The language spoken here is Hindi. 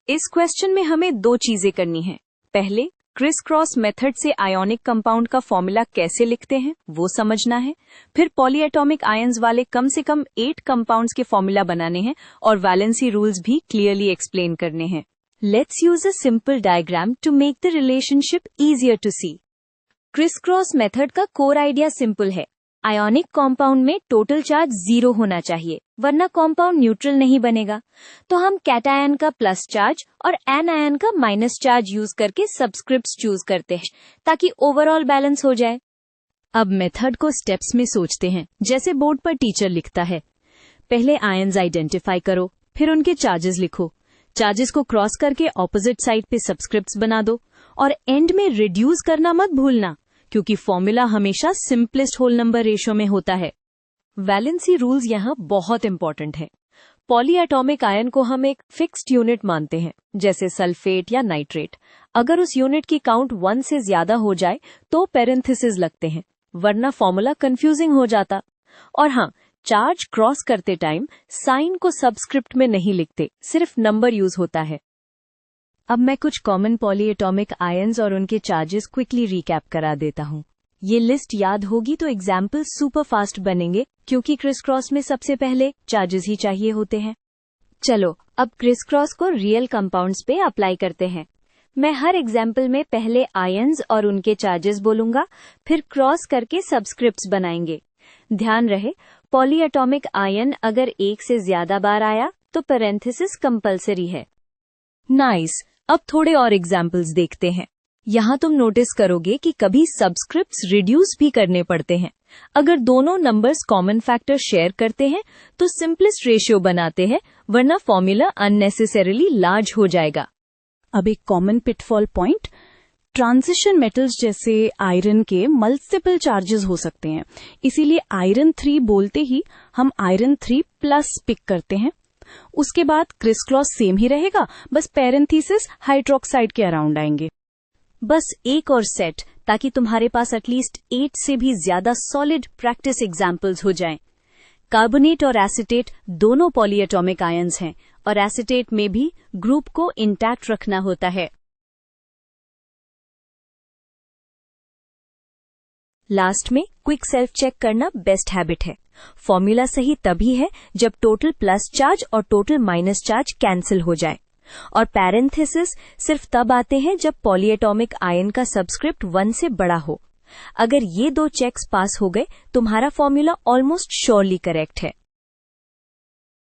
इस क्वेश्चन में हमें दो चीजें करनी है। पहले, क्रिस क्रॉस मेथड से आयोनिक कंपाउंड का फॉर्मूला कैसे लिखते हैं वो समझना है। फिर पॉलीएटॉमिक आयंस वाले कम से कम 8 कंपाउंड्स के फॉर्मूला बनाने हैं और वैलेंसी रूल्स भी क्लियरली एक्सप्लेन करने हैं। Let's use a simple diagram to make the relationship easier to see. Criss cross method का कोर आइडिया सिंपल है। आयोनिक कॉम्पाउंड में टोटल चार्ज 0 होना चाहिए, वरना कॉम्पाउंड न्यूट्रल नहीं बनेगा। तो हम कैटायन का प्लस चार्ज और एनायन का माइनस चार्ज यूज करके सब्सक्रिप्ट्स चूज करते हैं ताकि ओवरऑल बैलेंस हो जाए। अब मेथड को स्टेप्स में सोचते हैं, जैसे बोर्ड पर टीचर लिखता है। पहले आयंस आइडेंटिफाई करो, फिर उनके चार्जेस लिखो। चार्जेस को क्रॉस करके ऑपोजिट साइड पे सब्सक्रिप्ट्स बना दो और एंड में रिड्यूस करना मत भूलना, क्योंकि फॉर्मूला हमेशा सिंपलेस्ट होल नंबर रेशियो में होता है। वैलेंसी रूल्स यहाँ बहुत इंपॉर्टेंट है। पॉलीएटॉमिक आयन को हम एक फिक्स्ड यूनिट मानते हैं, जैसे सल्फेट या नाइट्रेट। अगर उस यूनिट की काउंट 1 से ज्यादा हो जाए तो पैरेंथेसिस लगते हैं, वरना फॉर्मूला कंफ्यूजिंग हो जाता। और हाँ, चार्ज क्रॉस करते टाइम साइन को सबस्क्रिप्ट में नहीं लिखते, सिर्फ नंबर यूज होता है। अब मैं कुछ कॉमन पॉलीएटॉमिक आयंस और उनके चार्जेस क्विकली रिकैप करा देता हूँ। ये लिस्ट याद होगी तो एग्जाम्पल सुपर फास्ट बनेंगे, क्योंकि क्रिस क्रॉस में सबसे पहले चार्जेस ही चाहिए होते हैं। चलो अब क्रिस क्रॉस को रियल कंपाउंड्स पे अप्लाई करते हैं। मैं हर एग्जाम्पल में पहले आयंस और उनके चार्जेस बोलूंगा, फिर क्रॉस करके सब्सक्रिप्ट्स बनाएंगे। ध्यान रहे, पॉलीएटॉमिक आयन अगर 1 से ज्यादा बार आया तो पैरेंथेसिस कंपलसरी है। नाइस। अब थोड़े और एग्जाम्पल्स देखते हैं। यहाँ तुम नोटिस करोगे कि कभी सब्सक्रिप्ट्स रिड्यूस भी करने पड़ते हैं। अगर दोनों नंबर्स कॉमन फैक्टर शेयर करते हैं तो सिंपलेस्ट रेशियो बनाते हैं, वरना फॉर्मूला अननेसेसरीली लार्ज हो जाएगा। अब एक common pitfall point, transition metals जैसे आयरन के मल्टीपल चार्जेस हो सकते हैं, इसीलिए आयरन 3 बोलते ही हम आयरन 3 प्लस पिक करते हैं। उसके बाद क्रिस क्रॉस सेम ही रहेगा, बस पैरेंथेसिस हाइड्रोक्साइड के अराउंड आएंगे। बस एक और सेट, ताकि तुम्हारे पास एटलीस्ट 8 से भी ज्यादा सॉलिड प्रैक्टिस एग्जाम्पल्स हो जाएं। कार्बोनेट और एसिटेट दोनों पॉलीएटॉमिक आयंस हैं और एसिटेट में भी ग्रुप को इंटैक्ट रखना होता है। लास्ट में क्विक सेल्फ चेक करना बेस्ट हैबिट है। फॉर्मूला सही तभी है जब टोटल प्लस चार्ज और टोटल माइनस चार्ज कैंसिल हो जाए, और पैरेंथेसिस सिर्फ तब आते हैं जब पॉलीएटॉमिक आयन का सबस्क्रिप्ट 1 से बड़ा हो। अगर ये 2 चेक्स पास हो गए, तुम्हारा फॉर्मूला ऑलमोस्ट श्योरली करेक्ट है।